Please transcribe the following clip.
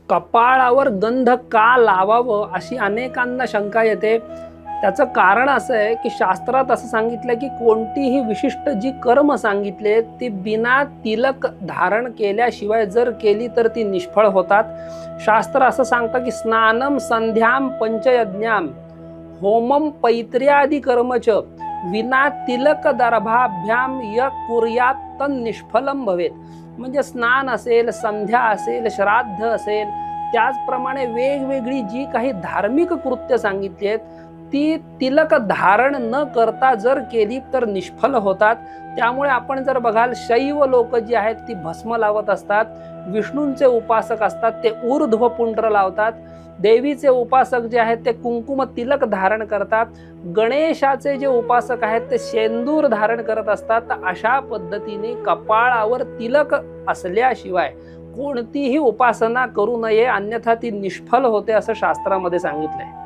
कपाळावर गंध का लावावं अशी अनेकांना शंका येते। त्याचं कारण असं आहे की शास्त्रात असं सांगितलं की कोणतीही विशिष्ट जी कर्म सांगितले ती बिना तिलक धारण केल्याशिवाय जर केली तर ती निष्फळ होतात। शास्त्र असं सांगतं की स्नानम संध्याम पंचयज्ञाम होमम पैत्र्यादि कर्मच विना तिलक दर्भाभ्याम य कुर्यात तन निष्फलम भवेत। म्हणजे स्नान असेल, संध्या असेल, श्राद्ध असेल, त्याचप्रमाणे वेगवेगळी जी काही धार्मिक कृत्य सांगितली आहेत ती तिलक धारण न करता जर केली तर निष्फल होतात। त्यामुळे आपण जर बघाल शैव लोक जी आहेत ती भस्म लावत असतात, विष्णूंचे उपासक असतात ते ऊर्ध्व पुंड्र लावतात, देवीचे उपासक जे आहेत ते कुंकुम तिलक धारण करतात, गणेशाचे जे उपासक आहेत ते शेंदूर धारण करत असतात। तर अशा पद्धतीने कपाळावर तिलक असल्याशिवाय कोणतीही उपासना करू नये, अन्यथा ती निष्फल होते असं शास्त्रामध्ये सांगितलंय।